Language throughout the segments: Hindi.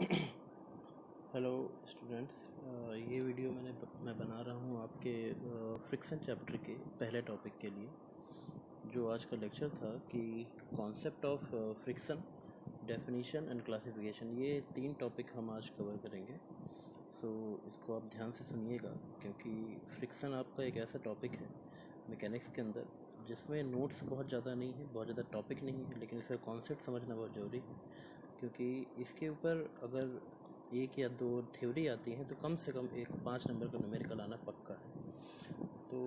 हेलो स्टूडेंट्स, ये वीडियो मैं बना रहा हूँ आपके फ्रिक्शन चैप्टर के पहले टॉपिक के लिए। जो आज का लेक्चर था कि concept of friction, definition and classification, ये 3 टॉपिक हम आज कवर करेंगे। इसको आप ध्यान से सुनिएगा, क्योंकि फ्रिक्शन आपका एक ऐसा टॉपिक है मैकेनिक्स के अंदर जिसमें नोट्स बहुत ज़्यादा नहीं है, बहुत ज़्यादा टॉपिक नहीं है, लेकिन इसका कॉन्सेप्ट समझना बहुत ज़रूरी है। क्योंकि इसके ऊपर अगर 1 या 2 थ्योरी आती हैं तो कम से कम एक 5 नंबर का न्यूमेरिकल आना पक्का है। तो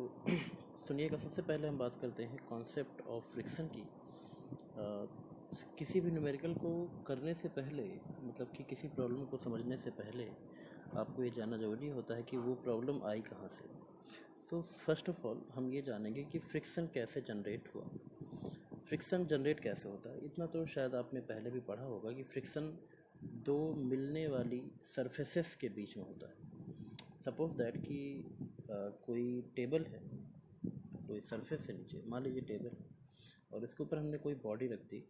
सुनिएगा, सबसे पहले हम बात करते हैं कॉन्सेप्ट ऑफ फ्रिक्शन की। किसी भी न्यूमेरिकल को करने से पहले, मतलब कि किसी प्रॉब्लम को समझने से पहले आपको ये जानना ज़रूरी होता है कि वो प्रॉब्लम आई कहाँ से। फर्स्ट ऑफ ऑल हम ये जानेंगे कि फ्रिक्शन कैसे जनरेट हुआ। फ्रिक्शन जनरेट कैसे होता है, इतना तो शायद आपने पहले भी पढ़ा होगा कि फ्रिक्शन 2 मिलने वाली सरफेसेस के बीच में होता है। सपोज दैट कि कोई टेबल है, कोई सरफेस से नीचे मान लीजिए टेबल है, और इसके ऊपर हमने कोई बॉडी रख दी,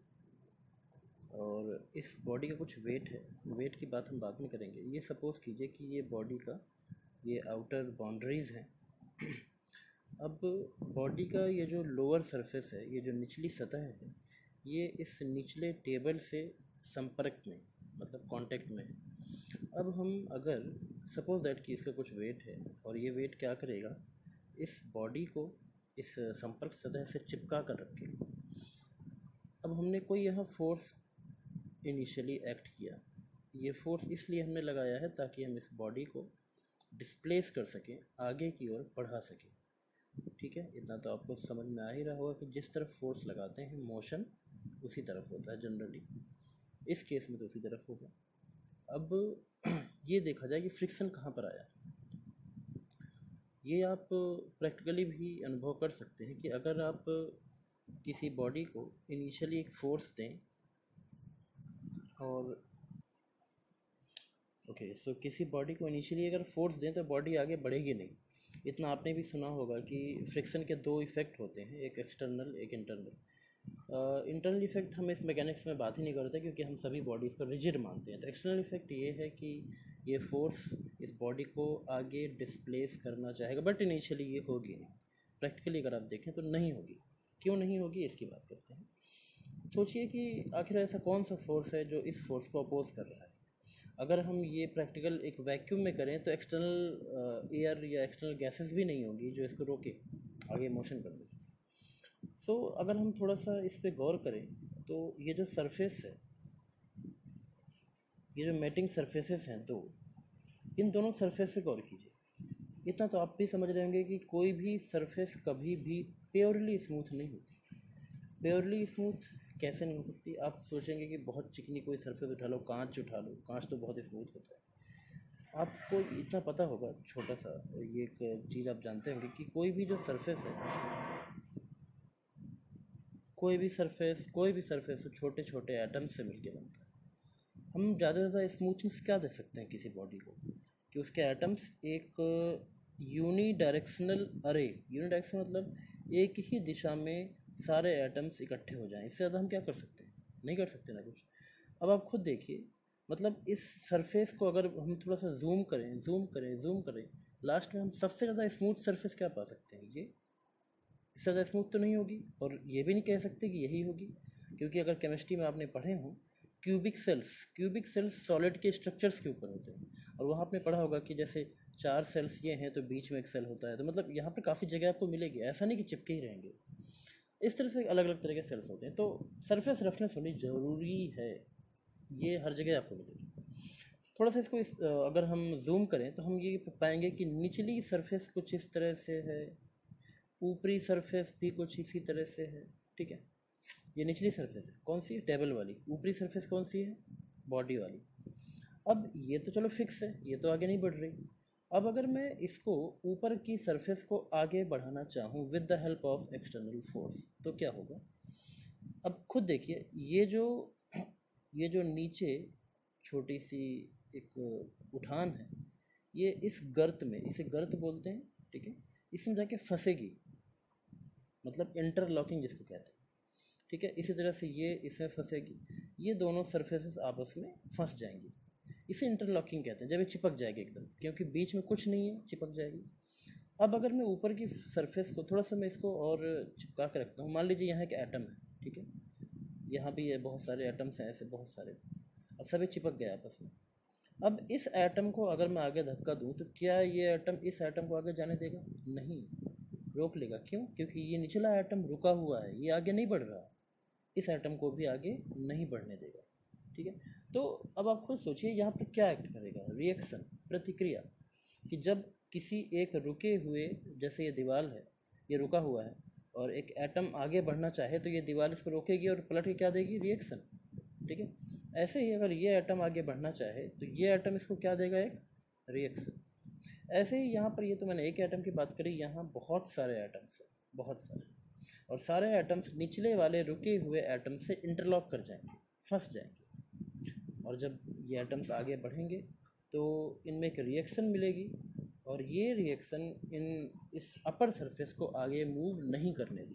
और इस बॉडी का कुछ वेट है। वेट की बात हम बाद में करेंगे। ये सपोज़ कीजिए कि ये बॉडी का ये आउटर बाउंड्रीज़ हैं। अब बॉडी का ये जो लोअर सरफेस है, ये जो निचली सतह है, ये इस निचले टेबल से संपर्क में, मतलब कांटेक्ट में है। अब हम अगर सपोज दैट कि इसका कुछ वेट है, और ये वेट क्या करेगा, इस बॉडी को इस संपर्क सतह से चिपका कर रखेगा। अब हमने कोई यहाँ फोर्स इनिशियली एक्ट किया। ये फोर्स इसलिए हमने लगाया है ताकि हम इस बॉडी को डिस्प्लेस कर सकें, आगे की ओर बढ़ा सकें। ठीक है, इतना तो आपको समझ में आ ही रहा होगा कि जिस तरफ फोर्स लगाते हैं मोशन उसी तरफ होता है जनरली। इस केस में तो उसी तरफ होगा। अब ये देखा जाए कि फ्रिक्शन कहाँ पर आया। ये आप प्रैक्टिकली भी अनुभव कर सकते हैं कि अगर आप किसी बॉडी को इनिशियली एक फोर्स दें, और किसी बॉडी को इनिशियली अगर फोर्स दें तो बॉडी आगे बढ़ेगी नहीं। इतना आपने भी सुना होगा कि फ्रिक्शन के 2 इफ़ेक्ट होते हैं, एक एक्सटर्नल एक इंटरनल। इंटरनल इफेक्ट हम इस मैकेनिक्स में बात ही नहीं करते, क्योंकि हम सभी बॉडीज़ को रिजिड मानते हैं। तो एक्सटर्नल इफेक्ट ये है कि ये फोर्स इस बॉडी को आगे डिस्प्लेस करना चाहेगा, बट इनिशियली ये होगी नहीं। प्रैक्टिकली अगर आप देखें तो नहीं होगी। क्यों नहीं होगी, इसकी बात करते हैं। सोचिए कि आखिर ऐसा कौन सा फोर्स है जो इस फोर्स को अपोज कर रहा है। अगर हम ये प्रैक्टिकल एक वैक्यूम में करें तो एक्सटर्नल एयर या एक्सटर्नल गैसेस भी नहीं होगी जो इसको रोके आगे मोशन करने से। अगर हम थोड़ा सा इस पे गौर करें तो ये जो सरफेस है, ये जो मेटिंग सरफेसेस हैं, इन दोनों सरफेस पे गौर कीजिए। इतना तो आप भी समझ रहे होंगे कि कोई भी सरफेस कभी भी प्योरली स्मूथ नहीं होती। प्योरली स्मूथ कैसे नहीं हो सकती? आप सोचेंगे कि बहुत चिकनी कोई सरफेस उठा लो, कांच उठा लो, कांच तो बहुत स्मूथ होता है। आपको इतना पता होगा, छोटा सा ये एक चीज़ आप जानते होंगे कि कोई भी जो सरफेस है, कोई भी सरफेस छोटे छोटे एटम से मिलके बनता है। हम ज़्यादा से ज़्यादा स्मूथनेस क्या दे सकते हैं किसी बॉडी को, कि उसके एटम्स एक यूनी डायरेक्शनल मतलब एक ही दिशा में सारे एटम्स इकट्ठे हो जाएं। इससे ज़्यादा हम क्या कर सकते हैं? नहीं कर सकते ना कुछ। अब आप खुद देखिए, मतलब इस सरफेस को अगर हम थोड़ा सा जूम करें, लास्ट में हम सबसे ज़्यादा स्मूथ सरफेस क्या पा सकते हैं? ये इससे ज़्यादा स्मूथ तो नहीं होगी, और ये भी नहीं कह सकते कि यही होगी, क्योंकि अगर केमिस्ट्री में आपने पढ़े हों क्यूबिक सेल्स सॉलिड के स्ट्रक्चर्स के ऊपर होते हैं, और वहाँ आपने पढ़ा होगा कि जैसे 4 सेल्स ये हैं तो बीच में एक सेल होता है। तो मतलब यहाँ पर काफ़ी जगह आपको मिलेगी, ऐसा नहीं कि चिपके ही रहेंगे। इस तरह से अलग अलग तरह के सेल्स होते हैं। तो सरफेस रफनेस होनी ज़रूरी है, ये हर जगह आपको मिलेगी। थोड़ा सा अगर हम जूम करें तो हम ये पाएंगे कि निचली सरफेस कुछ इस तरह से है, ऊपरी सरफेस भी कुछ इसी तरह से है। ठीक है, ये निचली सरफेस है, कौन सी? टेबल वाली। ऊपरी सरफेस कौन सी है? बॉडी वाली। अब ये तो चलो फिक्स है, ये तो आगे नहीं बढ़ रही। अब अगर मैं इसको ऊपर की सरफेस को आगे बढ़ाना चाहूँ with the help of external force, तो क्या होगा? अब खुद देखिए, ये जो नीचे छोटी सी एक उठान है, ये इस गर्त में, इसे गर्त बोलते हैं, ठीक है, इसमें जाके फंसेगी, मतलब इंटरलॉकिंग जिसको कहते हैं। ठीक है, इसी तरह से ये इसमें फंसेगी, ये दोनों सरफेसेस आपस में फंस जाएंगी। इसे इंटरलॉकिंग कहते हैं, जब ये चिपक जाएगी एकदम, क्योंकि बीच में कुछ नहीं है, चिपक जाएगी। अब अगर मैं ऊपर की सरफेस को थोड़ा सा मैं इसको और चिपका के रखता हूँ, मान लीजिए यहाँ एक एटम है, ठीक है, यहाँ भी ये बहुत सारे एटम्स हैं, ऐसे बहुत सारे, अब सभी चिपक गए आपस में। अब इस एटम को अगर मैं आगे धक्का दूँ तो क्या ये एटम इस एटम को आगे जाने देगा? नहीं, रोक लेगा। क्यों? क्योंकि ये निचला एटम रुका हुआ है, ये आगे नहीं बढ़ रहा, इस एटम को भी आगे नहीं बढ़ने देगा, ठीक है। तो अब आप खुद सोचिए यहाँ पर क्या एक्ट करेगा? रिएक्शन, प्रतिक्रिया, कि जब किसी एक रुके हुए, जैसे ये दीवार है, ये रुका हुआ है और एक एटम आगे बढ़ना चाहे तो ये दीवार इसको रोकेगी और पलट के क्या देगी? रिएक्शन, ठीक है। ऐसे ही अगर ये एटम आगे बढ़ना चाहे तो ये एटम इसको क्या देगा? एक रिएक्शन। ऐसे ही यहाँ पर, ये तो मैंने एक एटम की बात करी, यहाँ बहुत सारे एटम्स हैं, बहुत सारे, और सारे एटम्स निचले वाले रुके हुए एटम से इंटरलॉक कर जाएंगे, फंस जाएंगे, और जब ये एटम्स आगे बढ़ेंगे तो इनमें एक रिएक्शन मिलेगी, और ये रिएक्शन इस अपर सरफेस को आगे मूव नहीं करने दी।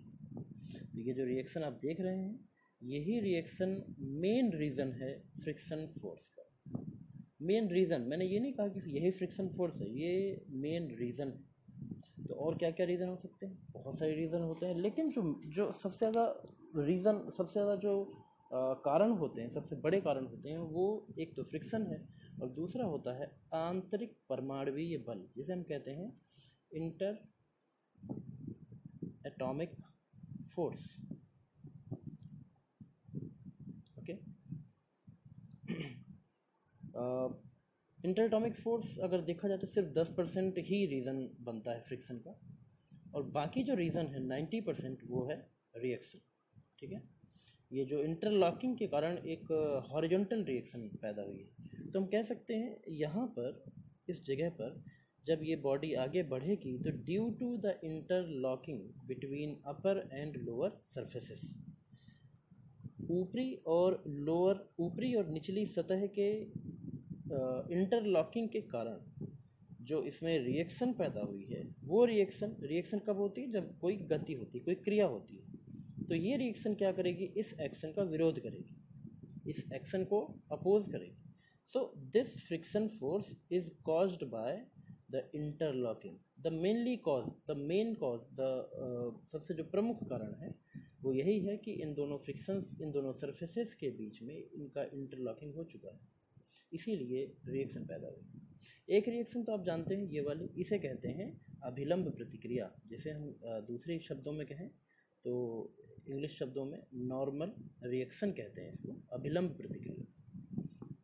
तो ये जो रिएक्शन आप देख रहे हैं, यही रिएक्शन मेन रीज़न है फ्रिक्शन फोर्स का। मेन रीज़न, मैंने ये नहीं कहा कि यही फ्रिक्शन फोर्स है, ये मेन रीज़न है। तो और क्या क्या रीज़न हो सकते हैं? बहुत सारे रीज़न होते हैं, लेकिन जो जो सबसे ज़्यादा रीज़न, सबसे ज़्यादा जो कारण होते हैं, सबसे बड़े कारण होते हैं, वो एक तो फ्रिक्शन है और दूसरा होता है आंतरिक परमाणुवीय बल, जिसे हम कहते हैं inter atomic force. Okay, inter atomic force अगर देखा जाए तो सिर्फ 10% ही रीज़न बनता है फ्रिक्शन का, और बाकी जो रीज़न है 90% वो है रिएक्शन, ठीक है। ये जो इंटरलॉकिंग के कारण एक हॉरिजॉन्टल रिएक्शन पैदा हुई है, तो हम कह सकते हैं यहाँ पर, इस जगह पर, जब ये बॉडी आगे बढ़ेगी तो due to the interlocking between upper and lower surfaces, ऊपरी और निचली सतह के इंटरलॉकिंग के कारण जो इसमें रिएक्शन पैदा हुई है, वो रिएक्शन कब होती है? जब कोई गति होती है, कोई क्रिया होती है, तो ये रिएक्शन क्या करेगी? इस एक्शन का विरोध करेगी, इस एक्शन को अपोज करेगी। So this friction force is caused by the interlocking. The main cause, सबसे जो प्रमुख कारण है वो यही है कि इन दोनों सरफेसेस के बीच में इनका इंटरलॉकिंग हो चुका है, इसीलिए रिएक्शन पैदा हुई। एक रिएक्शन तो आप जानते हैं, ये वाली, इसे कहते हैं अभिलंब प्रतिक्रिया। जैसे हम दूसरे शब्दों में कहें तो इंग्लिश शब्दों में नॉर्मल रिएक्शन कहते हैं इसको, अभिलंब प्रतिक्रिया।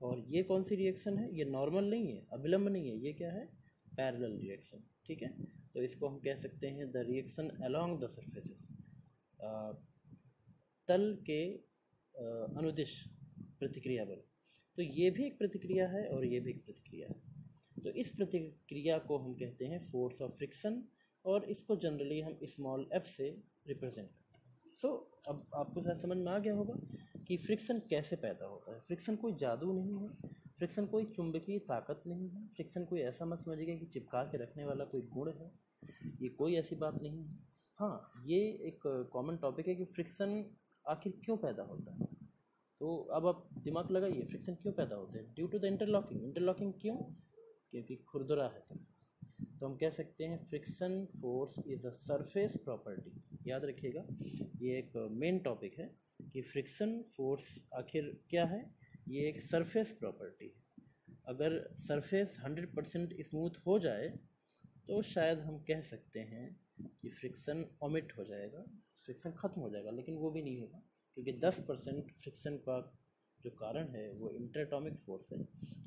और ये कौन सी रिएक्शन है? ये नॉर्मल नहीं है, अभिलंब नहीं है, ये क्या है? पैरेलल रिएक्शन, ठीक है। तो इसको हम कह सकते हैं the reaction along the surfaces, तल के अनुदिश प्रतिक्रिया बल। तो ये भी एक प्रतिक्रिया है और ये भी एक प्रतिक्रिया है। तो इस प्रतिक्रिया को हम कहते हैं फोर्स ऑफ फ्रिक्शन, और इसको जनरली हम स्मॉल f से रिप्रेजेंट करते हैं। सो अब आपको शायद समझ में आ गया होगा कि फ्रिक्शन कैसे पैदा होता है। फ्रिक्शन कोई जादू नहीं है, फ्रिक्शन कोई चुंबकीय ताकत नहीं है, फ्रिक्शन कोई ऐसा मत समझिएगा कि चिपका के रखने वाला कोई गुण है, ये कोई ऐसी बात नहीं है। हाँ, ये एक कॉमन टॉपिक है कि फ्रिक्शन आखिर क्यों पैदा होता है। तो अब आप दिमाग लगाइए, फ्रिक्शन क्यों पैदा होते हैं? ड्यू टू द इंटरलॉकिंग क्यों? क्योंकि खुरदुरा है सरफेस। तो हम कह सकते हैं friction force is a surface property. याद रखिएगा, ये एक मेन टॉपिक है कि फ्रिक्शन फोर्स आखिर क्या है। ये एक सरफेस प्रॉपर्टी है। अगर सरफेस 100% स्मूथ हो जाए तो शायद हम कह सकते हैं कि फ्रिक्शन ओमिट हो जाएगा, फ्रिक्शन ख़त्म हो जाएगा, लेकिन वो भी नहीं होगा, क्योंकि 10% फ्रिक्शन का जो कारण है वो इंटरएटॉमिक फोर्स है,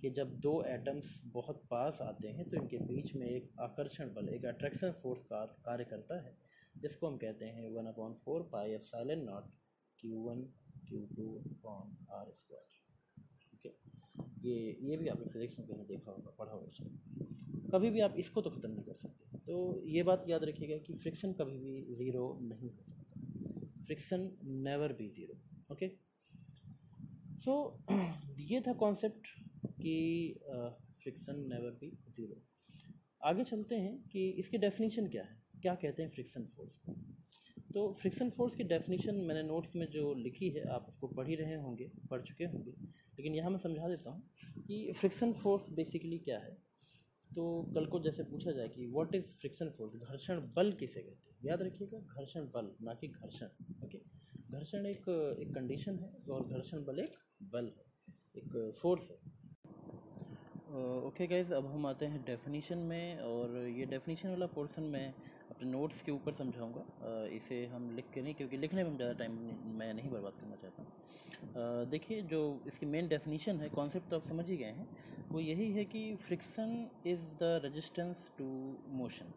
कि जब दो एटम्स बहुत पास आते हैं तो इनके बीच में एक आकर्षण बल, एक अट्रैक्शन फोर्स का कार्य करता है, जिसको हम कहते हैं 1/4 pi epsilon not Q1 Q2/r²। ठीक है, ये भी आपने फिजिक्स में कहीं देखा होगा, पढ़ा होगा शायद। कभी भी आप इसको तो ख़त्म नहीं कर सकते। तो ये बात याद रखिएगा कि फ्रिक्शन कभी भी ज़ीरो नहीं हो सकता, friction never be zero. Okay, so ये था कॉन्सेप्ट कि फ्रिक्शन नेवर बी ज़ीरो। आगे चलते हैं कि इसकी डेफिनेशन क्या है, क्या कहते हैं फ्रिक्शन फोर्स को। तो फ्रिक्शन फोर्स की डेफिनेशन मैंने नोट्स में जो लिखी है, आप उसको पढ़ ही रहे होंगे, पढ़ चुके होंगे। लेकिन यहाँ मैं समझा देता हूँ कि फ्रिक्शन फोर्स बेसिकली क्या है। तो कल को जैसे पूछा जाए कि व्हाट इज़ फ्रिक्शन फोर्स, घर्षण बल किसे कहते हैं, याद रखिएगा घर्षण बल ना कि घर्षण। ओके, घर्षण एक एक कंडीशन है और घर्षण बल एक बल है, एक फोर्स है। ओके गाइज, अब हम आते हैं डेफिनीशन में, और ये डेफिनीशन वाला पोर्शन मैं अपने नोट्स के ऊपर समझाऊंगा। इसे हम लिख के नहीं, क्योंकि लिखने में हम ज़्यादा टाइम मैं नहीं बर्बाद करना चाहता। देखिए, जो इसकी मेन डेफिनीशन है, कॉन्सेप्ट तो आप समझ ही गए हैं, वो यही है कि friction is the resistance to motion.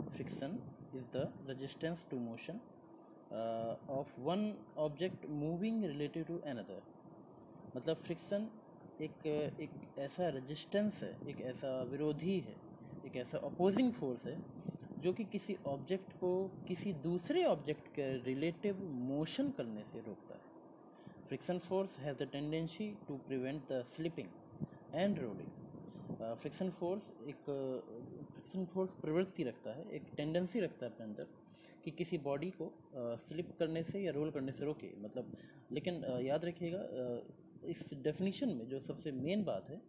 Friction is the resistance to motion of one object moving related to another. मतलब फ्रिक्शन एक ऐसा रेजिस्टेंस है, एक ऐसा विरोधी है, एक ऐसा अपोजिंग फोर्स है जो कि किसी ऑब्जेक्ट को किसी दूसरे ऑब्जेक्ट के रिलेटिव मोशन करने से रोकता है। Friction force has the tendency to prevent the slipping and rolling. Friction force प्रवृत्ति रखता है, एक टेंडेंसी रखता है अपने अंदर कि किसी बॉडी को स्लिप करने से या रोल करने से रोके। मतलब लेकिन याद रखिएगा, इस डेफिनीशन में जो सबसे मेन बात है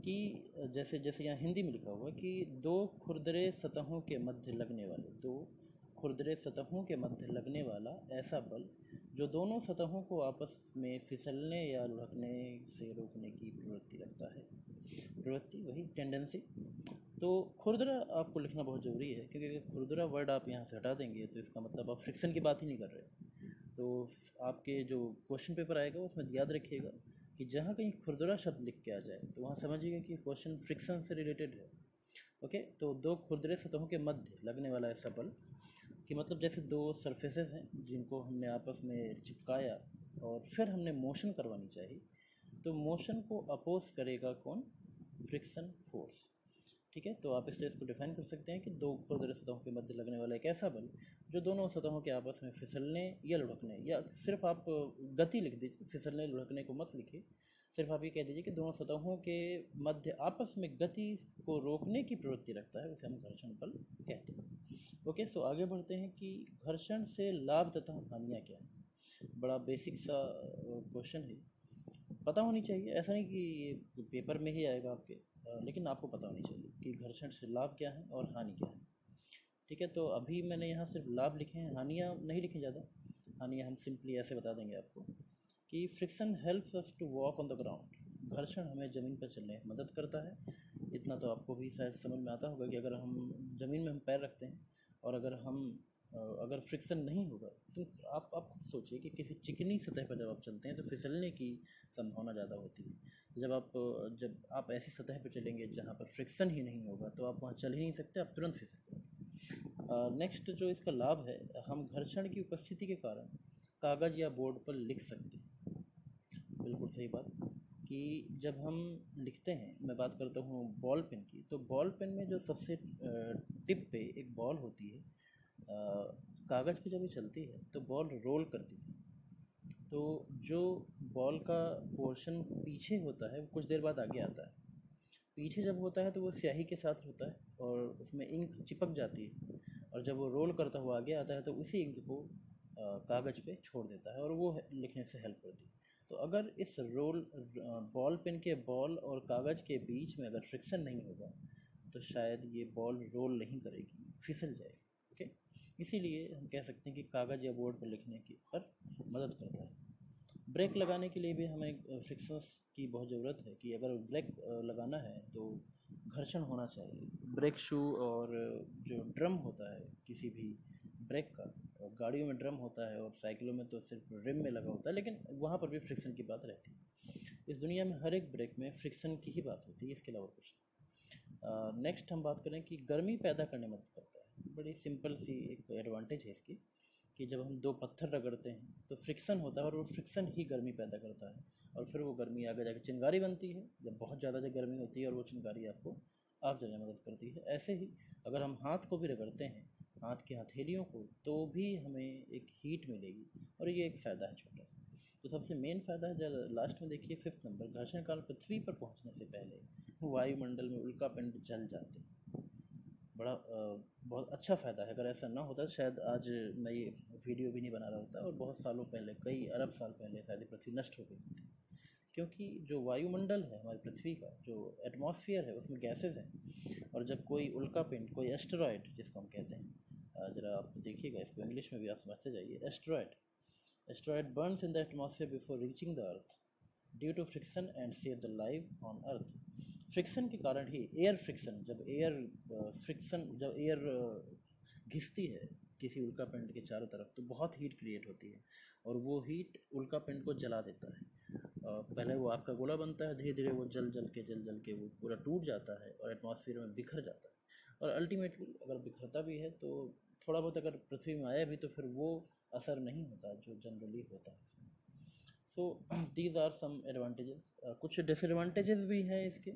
कि जैसे जैसे यहाँ हिंदी में लिखा हुआ है कि दो खुरदरे सतहों के मध्य लगने वाले, दो खुरदरे सतहों के मध्य लगने वाला ऐसा बल जो दोनों सतहों को आपस में फिसलने या लुढ़कने से रोकने की प्रवृत्ति रखता है। प्रवृत्ति वही टेंडेंसी। तो खुरदरा आपको लिखना बहुत ज़रूरी है, क्योंकि अगर खुरदरा वर्ड आप यहाँ से हटा देंगे तो इसका मतलब आप फ्रिक्शन की बात ही नहीं कर रहे। तो आपके जो क्वेश्चन पेपर आएगा उसमें याद रखिएगा कि जहाँ कहीं खुरदरा शब्द लिख के आ जाए तो वहाँ समझिएगा कि क्वेश्चन फ्रिक्शन से रिलेटेड है। ओके, तो दो खुरदरे सतहों के मध्य लगने वाला ऐसा बल कि मतलब जैसे दो सरफेसेस हैं जिनको हमने आपस में चिपकाया और फिर हमने मोशन करवानी चाहिए, तो मोशन को अपोज करेगा कौन? Friction force. ठीक है, तो आप इससे इसको डिफाइन कर सकते हैं कि दो खुरदरे सतहों के मध्य लगने वाला एक ऐसा बल जो दोनों सतहों के आपस में फिसलने या लुढ़कने, या सिर्फ आप गति लिख दीजिए, फिसलने लुढ़कने को मत लिखिए, सिर्फ आप ये कह दीजिए कि दोनों सतहों के मध्य आपस में गति को रोकने की प्रवृत्ति रखता है, उसे हम घर्षण बल कहते हैं। ओके, सो आगे बढ़ते हैं कि घर्षण से लाभ तथा हानियाँ क्या हैं। बड़ा बेसिक सा क्वेश्चन है, पता होनी चाहिए, ऐसा नहीं कि ये पेपर में ही आएगा आपके, लेकिन आपको पता होनी चाहिए कि घर्षण से लाभ क्या है और हानि क्या है। ठीक है, तो अभी मैंने यहाँ सिर्फ लाभ लिखे हैं, हानियाँ नहीं लिखी ज़्यादा। हानियाँ हम सिंपली ऐसे बता देंगे आपको कि friction helps us to walk on the ground. घर्षण हमें ज़मीन पर चलने में मदद करता है। इतना तो आपको भी शायद समझ में आता होगा कि अगर हम ज़मीन में हम पैर रखते हैं और अगर फ्रिक्शन नहीं होगा तो आप खुद सोचिए कि किसी चिकनी सतह पर जब आप चलते हैं तो फिसलने की संभावना ज़्यादा होती है। तो जब आप ऐसी सतह पर चलेंगे जहाँ पर फ्रिक्शन ही नहीं होगा तो आप वहाँ चल ही नहीं सकते, आप तुरंत फिसल जाएंगे। नेक्स्ट जो इसका लाभ है, हम घर्षण की उपस्थिति के कारण कागज़ या बोर्ड पर लिख सकते हैं। बिल्कुल सही बात कि जब हम लिखते हैं, मैं बात करता हूँ बॉल पेन की, तो बॉल पेन में जो सबसे टिप पे एक बॉल होती है, कागज़ पे जब ये चलती है तो बॉल रोल करती है। तो जो बॉल का पोर्शन पीछे होता है वो कुछ देर बाद आगे आता है। पीछे जब होता है तो वो स्याही के साथ होता है और उसमें इंक चिपक जाती है, और जब वो रोल करता हुआ आगे आता है तो उसी इंक को कागज़ पे छोड़ देता है और वो लिखने से हेल्प करती है। तो अगर इस बॉल पेन के बॉल और कागज़ के बीच में अगर फ्रिक्शन नहीं होगा तो शायद ये बॉल रोल नहीं करेगी, फिसल जाएगी। ओके, इसीलिए हम कह सकते हैं कि कागज़ या बोर्ड पर लिखने की पर मदद करता है। ब्रेक लगाने के लिए भी हमें फ्रिक्शंस की बहुत ज़रूरत है कि अगर ब्रेक लगाना है तो घर्षण होना चाहिए। ब्रेक शू और जो ड्रम होता है किसी भी ब्रेक का, गाड़ियों में ड्रम होता है और साइकिलों में तो सिर्फ रिम में लगा होता है, लेकिन वहाँ पर भी फ्रिक्शन की बात रहती है। इस दुनिया में हर एक ब्रेक में फ्रिक्शन की ही बात होती है, इसके अलावा कुछ नहीं। नेक्स्ट हम बात करें कि गर्मी पैदा करने में मदद करता है। बड़ी सिंपल सी एक एडवांटेज है इसकी कि जब हम दो पत्थर रगड़ते हैं तो फ्रिक्शन होता है और वो फ्रिक्शन ही गर्मी पैदा करता है, और फिर वो गर्मी आगे जाकर चिंगारी बनती है। जब बहुत ज़्यादा जब गर्मी होती है और वो चिंगारी आपको आग जलाने में मदद करती है। ऐसे ही अगर हम हाथ को भी रगड़ते हैं, हाथ की हथेलियों को, तो भी हमें एक हीट मिलेगी, और ये एक फ़ायदा है छोटा सा। तो सबसे मेन फ़ायदा है, जब लास्ट में देखिए 5th नंबर, घर्षण काल पृथ्वी पर पहुंचने से पहले वायुमंडल में उल्कापिंड जल जाते हैं। बहुत अच्छा फ़ायदा है। अगर ऐसा ना होता तो शायद आज मैं ये वीडियो भी नहीं बना रहा होता, और बहुत सालों पहले, कई अरब साल पहले शायद पृथ्वी नष्ट हो गई थी। क्योंकि जो वायुमंडल है हमारी पृथ्वी का, जो एटमॉस्फेयर है, उसमें गैसेज हैं। और जब कोई उल्का पिंड, कोई एस्टेरॉयड जिसको हम कहते हैं, ज़रा आप देखिएगा इसको इंग्लिश में भी आप समझते जाइए, asteroid burns in the atmosphere before reaching the earth due to friction and save the life on earth. Friction के कारण ही, एयर फ्रिक्शन, जब एयर घिसती है किसी उल्का पिंड के चारों तरफ, तो बहुत हीट क्रिएट होती है, और वो हीट उल्का पिंड को जला देता है। पहले वो आपका गोला बनता है, धीरे धीरे वो जल जल के वो पूरा टूट जाता है और एटमॉस्फेयर में बिखर जाता है। और अल्टीमेटली अगर बिखरता भी है तो थोड़ा बहुत अगर पृथ्वी में आया भी तो फिर वो असर नहीं होता जो जनरली होता है इसमें। So these are some advantages. कुछ डिसएडवांटेजेस भी हैं इसके,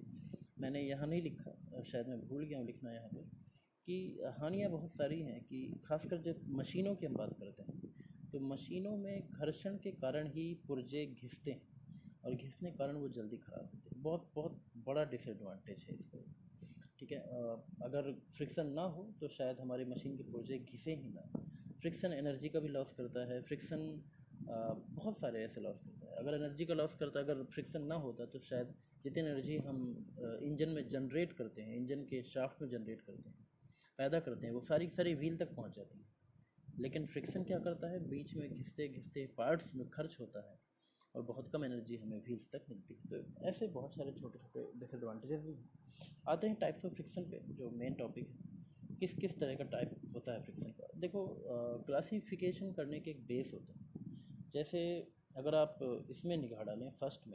मैंने यहाँ नहीं लिखा, शायद मैं भूल गया हूँ लिखना यहाँ पर, कि हानियाँ बहुत सारी हैं। कि खासकर जब मशीनों की हम बात करते हैं तो मशीनों में घर्षण के कारण ही पुर्जे घिसते हैं, और घिसने के कारण वो जल्दी ख़राब होते हैं। बहुत बहुत बड़ा डिसएडवांटेज है इसका। ठीक है, अगर फ्रिक्शन ना हो तो शायद हमारी मशीन के पुर्जे घिसे ही ना। फ्रिक्शन एनर्जी का भी लॉस करता है, फ्रिक्शन बहुत सारे ऐसे लॉस करता है। अगर एनर्जी का लॉस करता है, अगर फ्रिक्शन ना होता तो शायद जितनी एनर्जी हम इंजन में जनरेट करते हैं, इंजन के शाफ्ट में जनरेट करते हैं, पैदा करते हैं, वो सारी सारी व्हील तक पहुंच जाती है। लेकिन फ्रिक्शन क्या करता है, बीच में घिसते घिसते पार्ट्स में खर्च होता है और बहुत कम एनर्जी हमें व्हील्स तक मिलती है। तो ऐसे बहुत सारे छोटे छोटे डिसएडवांटेजेस भी हैं। आते हैं टाइप्स ऑफ फ्रिक्शन पे, जो मेन टॉपिक है, किस किस तरह का टाइप होता है फ्रिक्शन का। देखो, क्लासिफिकेशन करने के एक बेस होते हैं। जैसे अगर आप इसमें निगाह डालें फर्स्ट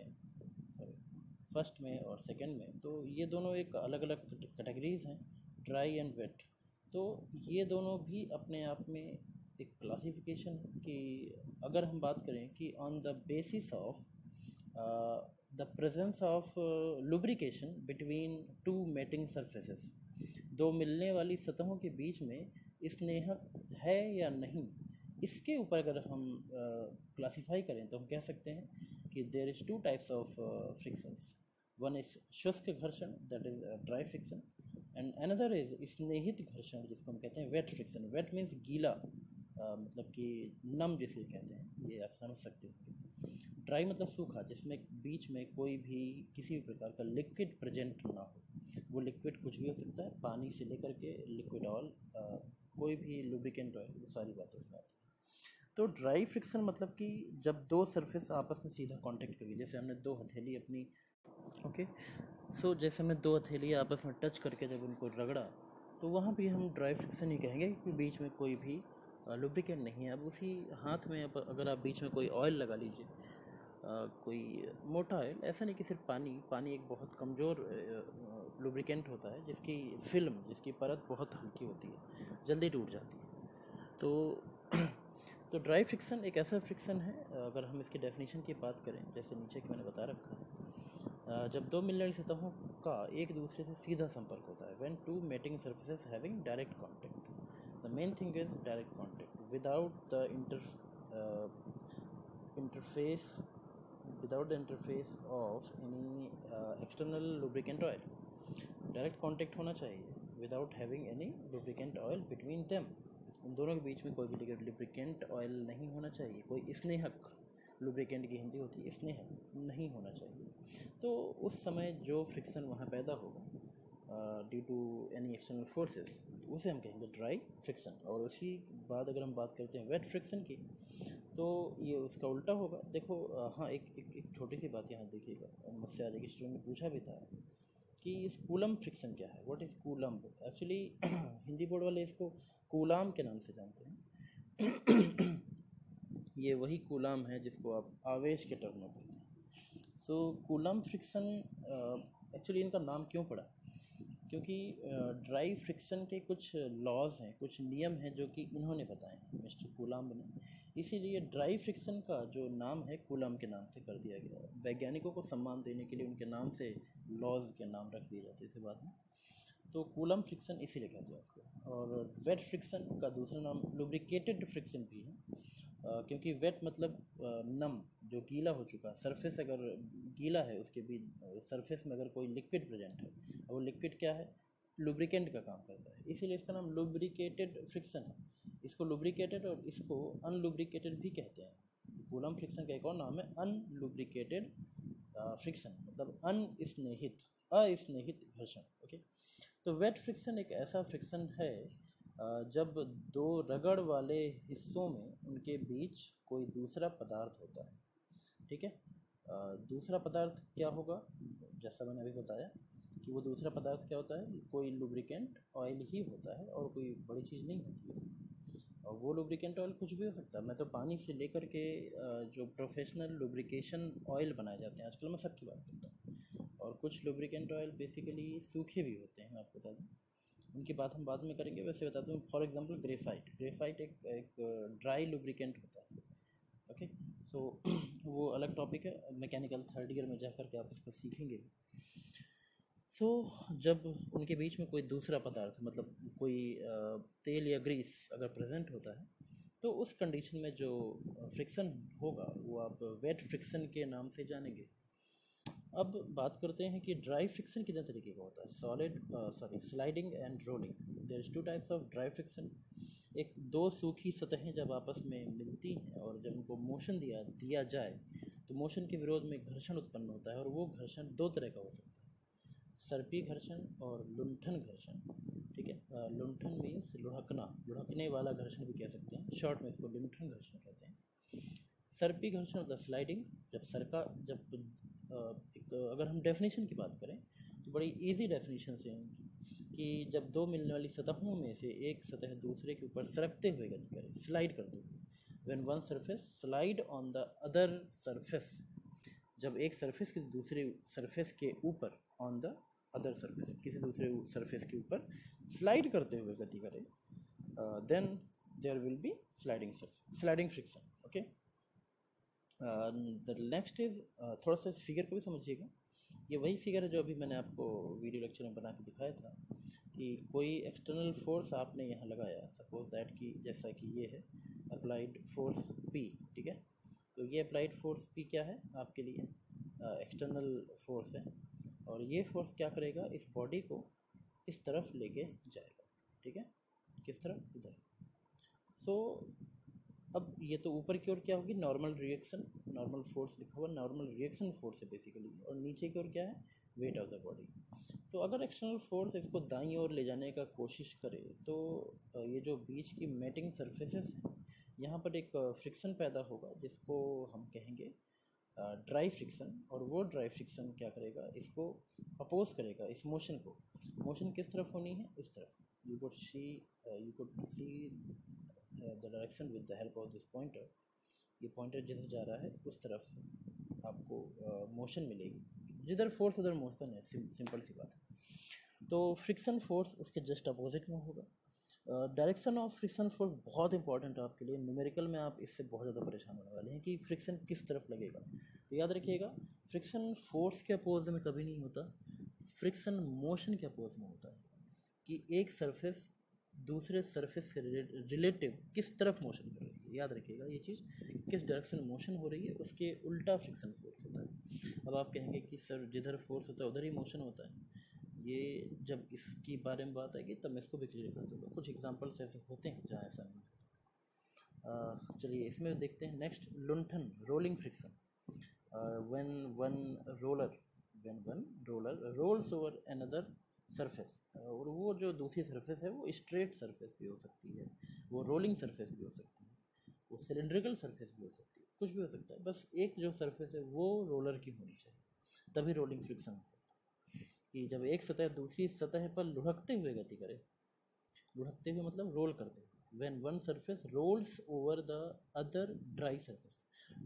में और सेकंड में, तो ये दोनों एक अलग अलग कैटेगरीज हैं, ड्राई एंड वेट। तो ये दोनों भी अपने आप में एक क्लासिफिकेशन है। कि अगर हम बात करें कि on the basis of the presence of lubrication between two mating surfaces, दो मिलने वाली सतहों के बीच में स्नेहक है या नहीं, इसके ऊपर अगर हम क्लासीफाई करें तो हम कह सकते हैं कि there is two types of frictions. One is शुष्क घर्षण, that is dry friction, and another is स्नेहित घर्षण, जिसको हम कहते हैं वेट फ्रिक्शन। वेट मीन्स गीला, मतलब कि नम जिसे कहते हैं, ये आप समझ सकते हो। ड्राई मतलब सूखा, जिसमें बीच में कोई भी किसी भी प्रकार का लिक्विड प्रेजेंट ना हो। वो लिक्विड कुछ भी हो सकता है, पानी से लेकर के लिक्विड ऑयल, कोई भी लुब्रिकेंट ऑयल, वो सारी बातें उसमें आती हैं। तो ड्राई फ्रिक्शन मतलब कि जब दो सरफेस आपस में सीधा कांटेक्ट करी, जैसे हमने दो हथेली अपनी, ओके, सो जैसे हमने दो हथेली आपस में टच करके जब उनको रगड़ा, तो वहाँ भी हम ड्राई फ्रिक्शन ही कहेंगे, क्योंकि बीच में कोई भी लुब्रिकेंट नहीं है। अब उसी हाथ में अगर आप बीच में कोई ऑयल लगा लीजिए, कोई मोटा ऑयल, ऐसा नहीं कि सिर्फ पानी एक बहुत कमज़ोर लुब्रिकेंट होता है, जिसकी फिल्म, जिसकी परत बहुत हल्की होती है, जल्दी टूट जाती है। तो ड्राई फ्रिक्शन एक ऐसा फ्रिक्शन है, अगर हम इसकी डेफिनेशन की बात करें, जैसे नीचे की मैंने बता रखा है, जब दो मिलने वाली सतहों का एक दूसरे से सीधा संपर्क होता है, when two mating surfaces having direct contact. The main thing is direct contact without the interface without the interface of any external lubricant oil. Direct contact होना चाहिए without having any lubricant oil between them. उन दोनों के बीच में कोई भी लुब्रिकेंट ऑयल नहीं होना चाहिए, कोई स्नेहक, लुब्रिकेंट की हिंदी होती है स्नेहक, नहीं होना चाहिए। तो उस समय जो फ्रिक्शन वहाँ पैदा होगा due to any external forces, उसे हम कहेंगे ड्राई फ्रिक्शन। और उसी बाद अगर हम बात करते हैं वेट फ्रिक्शन की, तो ये उसका उल्टा होगा। देखो, हाँ, एक छोटी सी बात यहाँ देखिएगा, मुझसे आज एक स्टूडेंट ने पूछा भी था कि इस कूलम फ्रिक्शन क्या है, what is coulomb. Actually Hindi board वाले इसको कूलाम के नाम से जानते हैं। ये वही कूलाम है जिसको आप आवेश के टर्म में कहते हैं। सो कूलम फ्रिक्शन, एक्चुअली इनका नाम क्यों पड़ा, क्योंकि ड्राई फ्रिक्शन के कुछ लॉज हैं, कुछ नियम हैं जो कि इन्होंने बताए हैं, मिस्टर कूलाम ने। इसीलिए ड्राई फ्रिक्शन का जो नाम है कूलम के नाम से कर दिया गया। वैज्ञानिकों को सम्मान देने के लिए उनके नाम से लॉज के नाम रख दिए जाते थे बाद में। तो कूलम फ्रिक्शन इसीलिए कहते हैं उसको। और वेट फ्रिक्शन का दूसरा नाम लुब्रिकेटेड फ्रिक्शन भी है, क्योंकि वेट मतलब नम, जो गीला हो चुका, सरफेस अगर गीला है, उसके भी सरफेस में अगर कोई लिक्विड प्रेजेंट है, वो लिक्विड क्या है, लुब्रिकेंट का काम करता है, इसीलिए इसका नाम लुब्रिकेटेड फ्रिक्शन है। इसको लुब्रिकेटेड और इसको अनलुब्रिकेटेड भी कहते हैं। कूलम फ्रिक्शन का एक और नाम है अनलुब्रिकेटेड फ्रिक्शन मतलब अस्नेहित घर्षण। ओके, तो वेट फ्रिक्शन एक ऐसा फ्रिक्शन है जब दो रगड़ वाले हिस्सों में उनके बीच कोई दूसरा पदार्थ होता है। ठीक है, दूसरा पदार्थ क्या होगा, जैसा मैंने अभी बताया कि वो दूसरा पदार्थ क्या होता है, कोई लुब्रिकेंट ऑयल ही होता है और कोई बड़ी चीज़ नहीं होती है। और वो लुब्रिकेंट ऑयल कुछ भी हो सकता है, मैं तो पानी से लेकर के जो प्रोफेशनल लुब्रिकेशन ऑयल बनाए जाते हैं आजकल, मैं सबकी बात करता हूँ। और कुछ लुब्रिकेंट ऑयल बेसिकली सूखे भी होते हैं, मैं आपको बता दूँ, उनकी बात हम बाद में करेंगे। वैसे बता दूँ, फॉर एग्जांपल ग्रेफाइट एक ड्राई लुब्रिकेंट होता है। ओके, सो वो अलग टॉपिक है, मैकेनिकल थर्ड ईयर में जाकर के आप इसको सीखेंगे। सो जब उनके बीच में कोई दूसरा पदार्थ मतलब कोई तेल या ग्रीस अगर प्रेजेंट होता है, तो उस कंडीशन में जो फ्रिक्शन होगा वो आप वेट फ्रिक्शन के नाम से जानेंगे। अब बात करते हैं कि ड्राई फ्रिक्शन कितने तरीके का होता है, sliding and rolling. There is two types of dry friction. एक दो सूखी सतहें जब आपस में मिलती हैं और जब उनको मोशन दिया जाए तो मोशन के विरोध में घर्षण उत्पन्न होता है, और वो घर्षण दो तरह का हो सकता है, सर्पी घर्षण और लुंठन घर्षण। ठीक है, लुंठन मीन्स लुढ़कने वाला घर्षण भी कह सकते हैं, शॉर्ट में इसको लुंठन घर्षण कहते हैं। सर्पी घर्षण मतलब स्लाइडिंग, अगर हम डेफिनेशन की बात करें तो बड़ी इजी डेफिनेशन से है कि जब दो मिलने वाली सतहों में से एक सतह दूसरे के ऊपर सरकते हुए गति करे, स्लाइड करते हुए, when one surface slide on the other surface, जब एक सरफेस के दूसरे सरफेस के ऊपर, ऑन द अदर सरफेस किसी दूसरे सरफेस के ऊपर स्लाइड करते हुए गति करे, then there will be sliding friction. Okay, the next is, थोड़ा सा इस फिगर को भी समझिएगा। ये वही फिगर है जो अभी मैंने आपको वीडियो लेक्चर में बना के दिखाया था कि कोई एक्सटर्नल फोर्स आपने यहाँ लगाया, सपोज दैट कि जैसा कि ये है अप्लाइड फोर्स P। ठीक है, तो ये अप्लाइड फोर्स P क्या है आपके लिए, एक्सटर्नल फोर्स है, और ये फोर्स क्या करेगा, इस बॉडी को इस तरफ लेके जाएगा। ठीक है, किस तरफ, इधर। सो अब ये तो ऊपर की ओर क्या होगी, नॉर्मल फोर्स लिखा हुआ, नॉर्मल रिएक्शन फोर्स है बेसिकली, और नीचे की ओर क्या है, वेट ऑफ द बॉडी। तो अगर एक्सटर्नल फोर्स इसको दाईं ओर ले जाने का कोशिश करे तो ये जो बीच की मेटिंग सरफेसेस हैं यहाँ पर एक फ्रिक्शन पैदा होगा जिसको हम कहेंगे ड्राई फ्रिक्शन। और वो ड्राई फ्रिक्शन क्या करेगा, इसको अपोज करेगा, इस मोशन को। मोशन किस तरफ होनी है, इस तरफ। You could see the direction with the help of this pointer. ये पॉइंटर जिधर जा रहा है उस तरफ आपको मोशन मिलेगी, जिधर फोर्स उधर मोशन है, सिंपल सी बात है। तो फ्रिक्शन फोर्स उसके जस्ट अपोजिट में होगा। डायरेक्शन ऑफ फ्रिक्शन फोर्स बहुत इंपॉर्टेंट है आपके लिए, न्यूमेरिकल में आप इससे बहुत ज़्यादा परेशान होने वाले हैं कि फ्रिक्शन किस तरफ लगेगा। तो याद रखिएगा, फ्रिक्शन फोर्स के अपोज में कभी नहीं होता, फ्रिक्शन मोशन के अपोज में होता है कि एक सरफेस दूसरे सरफेस के रिलेटिव किस तरफ मोशन कर रही है। याद रखिएगा ये चीज़, किस डायरेक्शन में मोशन हो रही है उसके उल्टा फ्रिक्शन फोर्स होता है। अब आप कहेंगे कि सर जिधर फोर्स होता है उधर ही मोशन होता है, ये जब इसकी बारे में बात आएगी तब मैं इसको भी क्लियर कर दूँगा। कुछ एग्जांपल्स ऐसे होते हैं जहाँ ऐसा नहीं होता। चलिए इसमें देखते हैं नेक्स्ट, लुंठन rolling friction. When one roller rolls over another surface, और वो जो दूसरी सरफेस है वो स्ट्रेट सरफेस भी हो सकती है, वो रोलिंग सरफेस भी हो सकती है, वो सिलेंड्रिकल सरफेस भी हो सकती है, कुछ भी हो सकता है, बस एक जो सरफेस है वो रोलर की होनी चाहिए, तभी रोलिंग फ्रिक्शन हो सकता है। कि जब एक सतह दूसरी सतह पर लुढ़कते हुए गति करे, लुढ़कते हुए मतलब रोल करते हुए, when one surface rolls over the other dry surface,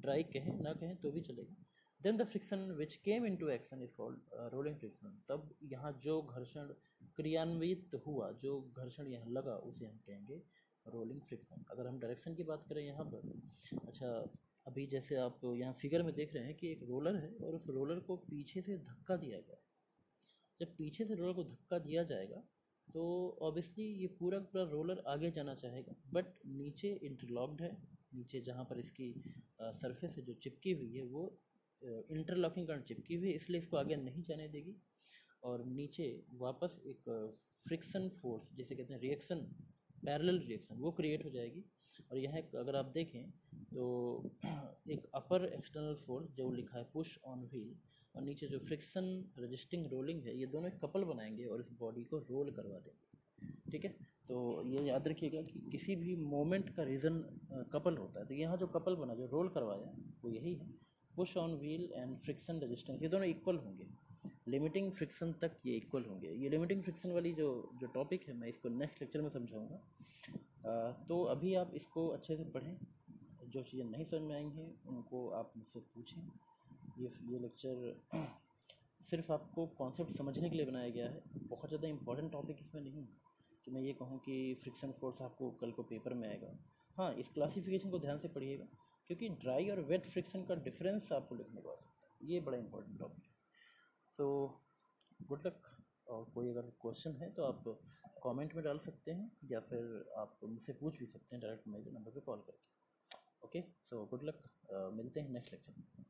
dry कहें ना कहें तो भी चलेगा, then the friction which came into action is called rolling friction. तब यहाँ जो घर्षण क्रियान्वित हुआ, जो घर्षण यहाँ लगा, उसे हम कहेंगे रोलिंग फ्रिक्शन। अगर हम डायरेक्शन की बात करें यहाँ पर, अच्छा अभी जैसे आप यहाँ फिगर में देख रहे हैं कि एक रोलर है और उस रोलर को पीछे से धक्का दिया गया है। जब पीछे से रोलर को धक्का दिया जाएगा तो ऑब्वियसली ये पूरा पूरा रोलर आगे जाना चाहेगा, बट नीचे इंटरलॉक्ड है, नीचे जहाँ पर इसकी सरफेस है जो चिपकी हुई है वो इंटरलॉकिंग करंट चिपकी हुई है, इसलिए इसको आगे नहीं जाने देगी, और नीचे वापस एक फ्रिक्शन फोर्स जिसे कहते हैं रिएक्शन, पैरेलल रिएक्शन, वो क्रिएट हो जाएगी। और यह अगर आप देखें तो एक अपर एक्सटर्नल फोर्स जो लिखा है पुश ऑन व्हील, और नीचे जो फ्रिक्शन रजिस्टिंग रोलिंग है, ये दोनों एक कपल बनाएंगे और इस बॉडी को रोल करवा देंगे। ठीक है, तो ये याद रखिएगा कि किसी भी मोमेंट का रीज़न कपल होता है। तो यहाँ जो कपल बना, जो रोल करवाया, वो यही है। Push on wheel and friction resistance, ये दोनों इक्वल होंगे। लिमिटिंग फ्रिक्शन तक ये इक्वल होंगे। ये लिमिटिंग फ्रिक्शन वाली जो जो टॉपिक है, मैं इसको नेक्स्ट लेक्चर में समझाऊंगा। तो अभी आप इसको अच्छे से पढ़ें। जो चीज़ें नहीं समझ में आई हैं उनको आप मुझसे पूछें। ये लेक्चर सिर्फ आपको कॉन्सेप्ट समझने के लिए बनाया गया है। बहुत ज़्यादा इंपॉर्टेंट टॉपिक इसमें नहीं है कि मैं ये कहूँ कि फ्रिक्शन फोर्स आपको कल को पेपर में आएगा। हाँ, इस क्लासिफिकेशन को ध्यान से पढ़िएगा, क्योंकि ड्राई और वेट फ्रिक्शन का डिफरेंस आपको लिखने को आ सकता है। ये बड़ा इंपॉर्टेंट टॉपिक है। So good luck. और कोई अगर क्वेश्चन है तो आप कमेंट में डाल सकते हैं, या फिर आप मुझसे पूछ भी सकते हैं डायरेक्ट मेरे नंबर पे कॉल करके। Okay, so good luck. मिलते हैं नेक्स्ट लेक्चर में।